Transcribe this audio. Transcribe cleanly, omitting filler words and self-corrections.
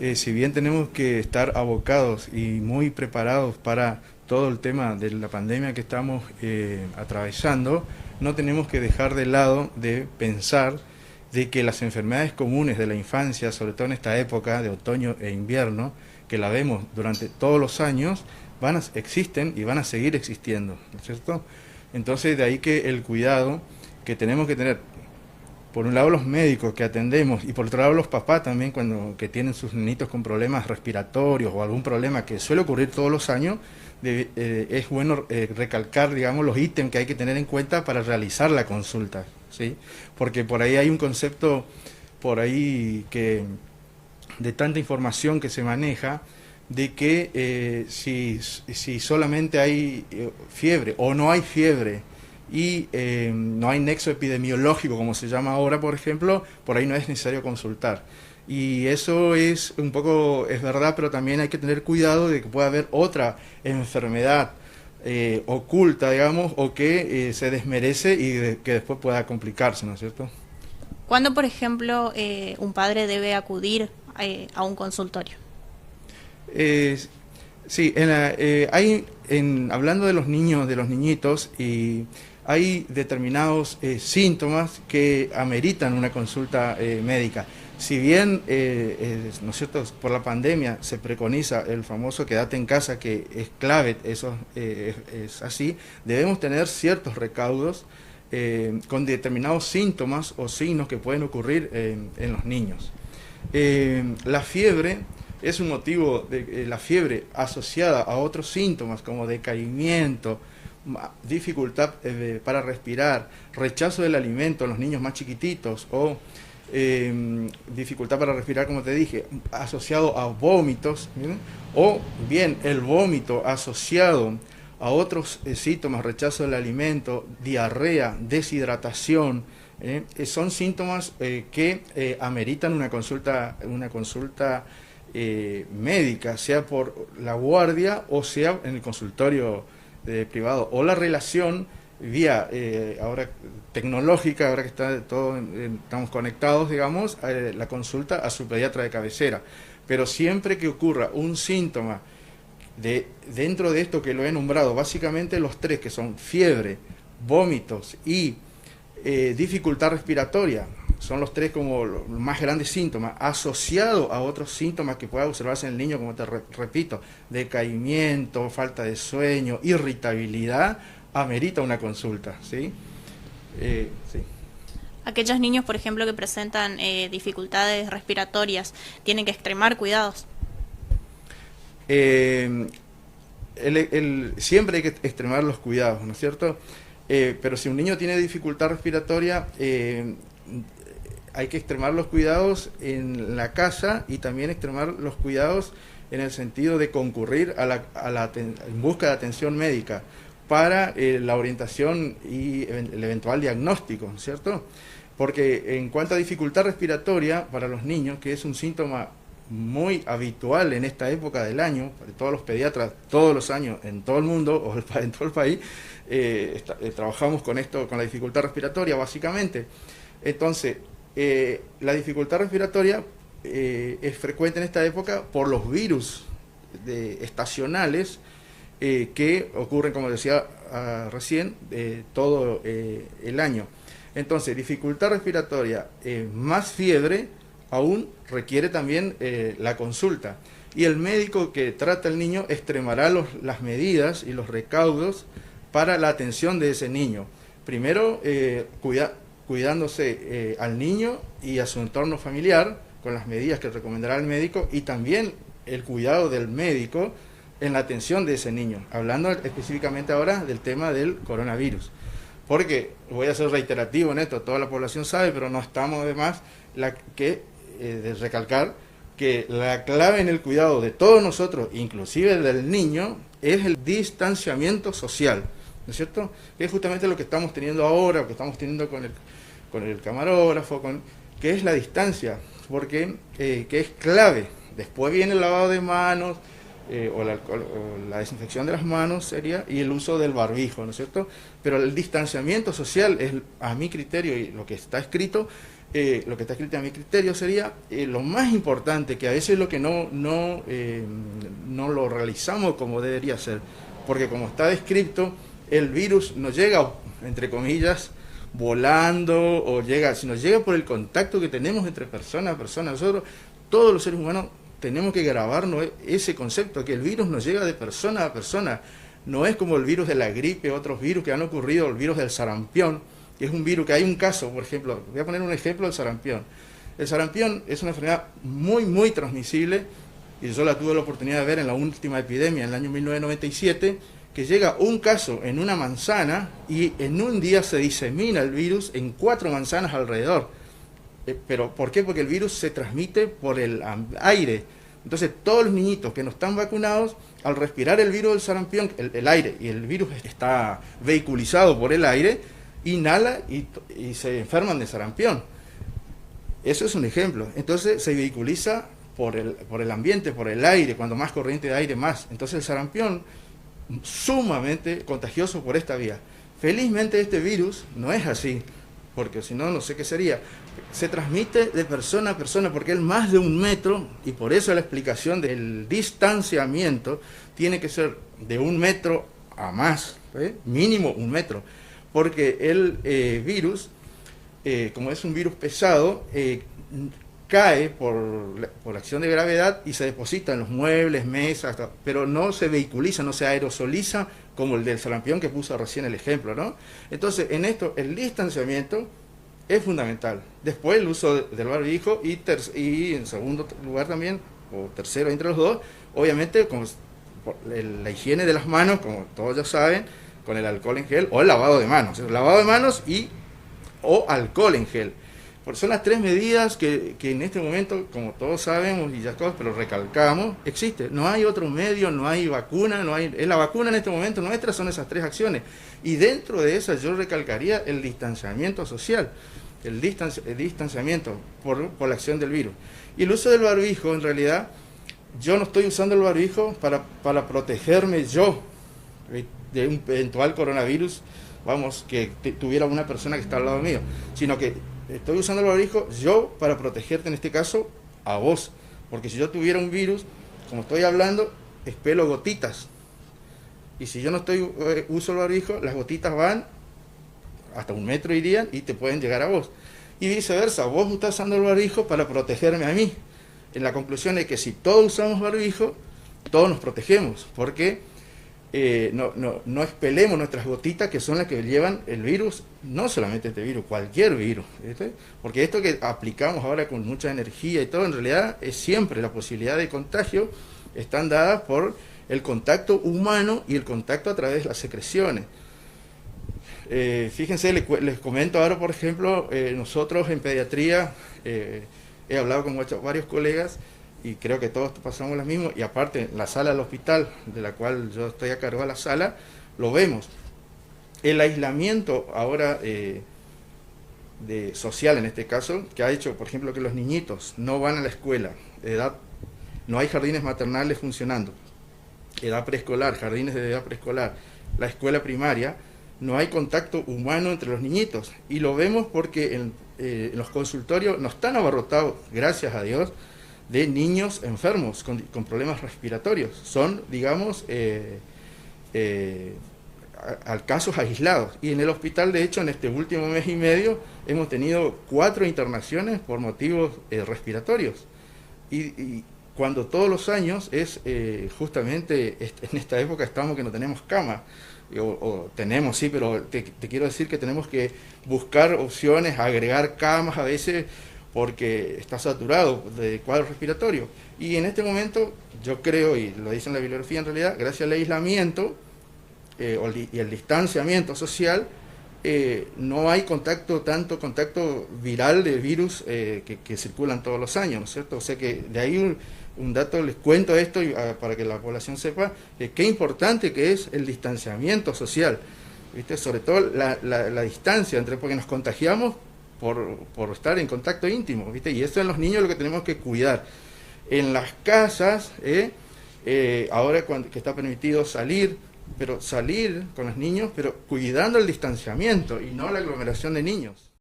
Si bien tenemos que estar abocados y muy preparados para todo el tema de la pandemia que estamos atravesando, no tenemos que dejar de lado de pensar de que las enfermedades comunes de la infancia, sobre todo en esta época de otoño e invierno, que la vemos durante todos los años, existen y van a seguir existiendo, ¿no es cierto? Entonces de ahí que el cuidado que tenemos que tener, por un lado los médicos que atendemos y por otro lado los papás también que tienen sus niñitos con problemas respiratorios o algún problema que suele ocurrir todos los años, es bueno recalcar, digamos, los ítems que hay que tener en cuenta para realizar la consulta, ¿sí? Porque por ahí hay un concepto por ahí que de tanta información que se maneja de que si solamente hay fiebre o no hay fiebre y no hay nexo epidemiológico, como se llama ahora, por ejemplo, por ahí no es necesario consultar. Y eso es un poco, es verdad, pero también hay que tener cuidado de que pueda haber otra enfermedad oculta, digamos, o que se desmerece y que después pueda complicarse, ¿no es cierto? ¿Cuándo, por ejemplo, un padre debe acudir a un consultorio? Eh, sí, hablando de los niños, de los niñitos, y hay determinados síntomas que ameritan una consulta médica. Si bien, ¿no es cierto?, por la pandemia se preconiza el famoso quédate en casa, que es clave, eso es así, debemos tener ciertos recaudos con determinados síntomas o signos que pueden ocurrir en los niños. La fiebre es un motivo de la fiebre asociada a otros síntomas como decaimiento, dificultad para respirar, rechazo del alimento en los niños más chiquititos o dificultad para respirar, como te dije, asociado a vómitos, ¿bien? O bien el vómito asociado a otros síntomas, rechazo del alimento, diarrea, deshidratación, son síntomas que ameritan una consulta médica, sea por la guardia o sea en el consultorio privado, o la relación vía ahora tecnológica, ahora que está todo, estamos conectados, digamos, la consulta a su pediatra de cabecera. Pero siempre que ocurra un síntoma dentro de esto que lo he nombrado, básicamente los tres, que son fiebre, vómitos y dificultad respiratoria, son los tres como los más grandes síntomas, asociado a otros síntomas que pueda observarse en el niño, como te repito, decaimiento, falta de sueño, irritabilidad, amerita una consulta, ¿sí? Sí. Aquellos niños, por ejemplo, que presentan dificultades respiratorias, tienen que extremar cuidados. Siempre hay que extremar los cuidados, ¿no es cierto? Pero si un niño tiene dificultad respiratoria, hay que extremar los cuidados en la casa y también extremar los cuidados en el sentido de concurrir en busca de atención médica para la orientación y el eventual diagnóstico, ¿cierto? Porque en cuanto a dificultad respiratoria para los niños, que es un síntoma muy habitual en esta época del año, para todos los pediatras, todos los años, en todo el mundo, o en todo el país, trabajamos con esto, con la dificultad respiratoria, básicamente. Entonces, la dificultad respiratoria es frecuente en esta época por los virus estacionales que ocurren, como decía recién, todo el año. Entonces, dificultad respiratoria más fiebre aún requiere también la consulta. Y el médico que trata al niño extremará las medidas y los recaudos para la atención de ese niño. Primero, cuidándose al niño y a su entorno familiar con las medidas que recomendará el médico, y también el cuidado del médico en la atención de ese niño, hablando específicamente ahora del tema del coronavirus. Porque, voy a ser reiterativo en esto, toda la población sabe, pero no estamos de más de recalcar que la clave en el cuidado de todos nosotros, inclusive del niño, es el distanciamiento social, ¿no es cierto? Que es justamente lo que estamos teniendo ahora, lo que estamos teniendo con el camarógrafo, que es la distancia, porque que es clave. Después viene el lavado de manos, o la desinfección de las manos sería, y el uso del barbijo, ¿no es cierto? Pero el distanciamiento social es, a mi criterio, y lo que está escrito, lo que está escrito a mi criterio sería lo más importante, que a veces es lo que no lo realizamos como debería ser, porque como está descrito, el virus no llega, entre comillas, volando o llega, sino llega por el contacto que tenemos entre persona a persona. Nosotros, todos los seres humanos, tenemos que grabarnos ese concepto, que el virus nos llega de persona a persona. No es como el virus de la gripe, otros virus que han ocurrido, el virus del sarampión, que es un virus que hay un caso, por ejemplo, voy a poner un ejemplo del sarampión. El sarampión es una enfermedad muy transmisible, y yo la tuve la oportunidad de ver en la última epidemia, en el año 1997, que llega un caso en una manzana y en un día se disemina el virus en 4 manzanas alrededor. ¿Pero por qué? Porque el virus se transmite por el aire. Entonces todos los niñitos que no están vacunados, al respirar el virus del sarampión, el aire, y el virus está vehiculizado por el aire, inhala y se enferman de sarampión. Eso es un ejemplo. Entonces se vehiculiza por el ambiente, por el aire, cuando más corriente de aire más. Entonces el sarampión, sumamente contagioso por esta vía. Felizmente este virus no es así, porque si no, no sé qué sería. Se transmite de persona a persona porque es más de 1 metro, y por eso la explicación del distanciamiento tiene que ser de 1 metro a más, mínimo 1 metro, porque el virus, como es un virus pesado, cae por acción de gravedad y se deposita en los muebles, mesas, pero no se vehiculiza, no se aerosoliza como el del sarampión que puso recién el ejemplo, ¿no? Entonces, en esto, el distanciamiento es fundamental. Después, el uso del barbijo y en segundo lugar también, o tercero entre los dos, obviamente, la higiene de las manos, como todos ya saben, con el alcohol en gel o el lavado de manos. El lavado de manos o alcohol en gel. Porque son las 3 medidas que en este momento, como todos sabemos y ya todos, pero recalcamos, existe. No hay otro medio, no hay vacuna, la vacuna en este momento nuestra son esas 3 acciones. Y dentro de esas yo recalcaría el distanciamiento social, el distanciamiento por la acción del virus. Y el uso del barbijo, en realidad, yo no estoy usando el barbijo para protegerme yo de un eventual coronavirus, que tuviera una persona que está al lado mío, sino que estoy usando el barbijo yo para protegerte, en este caso, a vos. Porque si yo tuviera un virus, como estoy hablando, expelo gotitas. Y si yo no uso el barbijo, las gotitas van hasta 1 metro irían y te pueden llegar a vos. Y viceversa, vos estás usando el barbijo para protegerme a mí. En la conclusión de que si todos usamos barbijo, todos nos protegemos. Porque no expelemos nuestras gotitas, que son las que llevan el virus, no solamente este virus, cualquier virus, ¿viste? Porque esto que aplicamos ahora con mucha energía y todo, en realidad es siempre la posibilidad de contagio, están dadas por el contacto humano y el contacto a través de las secreciones. Fíjense, les comento ahora, por ejemplo, nosotros en pediatría, he hablado con varios colegas, y creo que todos pasamos lo mismo, y aparte la sala del hospital, de la cual yo estoy a cargo de la sala, lo vemos. El aislamiento ahora social en este caso, que ha hecho, por ejemplo, que los niñitos no van a la escuela, no hay jardines maternales funcionando, edad preescolar, jardines de edad preescolar, la escuela primaria, no hay contacto humano entre los niñitos, y lo vemos porque en los consultorios no están abarrotados, gracias a Dios, de niños enfermos con problemas respiratorios. Son, digamos, casos aislados. Y en el hospital, de hecho, en este último mes y medio, hemos tenido 4 internaciones por motivos respiratorios. Y cuando todos los años es justamente en esta época estamos que no tenemos cama. O tenemos, sí, pero te quiero decir que tenemos que buscar opciones, agregar camas a veces, porque está saturado de cuadros respiratorios. Y en este momento, yo creo, y lo dice en la bibliografía en realidad, gracias al aislamiento y el distanciamiento social, no hay tanto contacto viral de virus que circulan todos los años, ¿no es cierto? O sea que de ahí un dato, les cuento esto para que la población sepa qué importante que es el distanciamiento social, ¿viste? Sobre todo la distancia, porque nos contagiamos por estar en contacto íntimo, ¿viste? Y eso en los niños es lo que tenemos que cuidar. En las casas, ahora que está permitido salir con los niños, pero cuidando el distanciamiento y no la aglomeración de niños.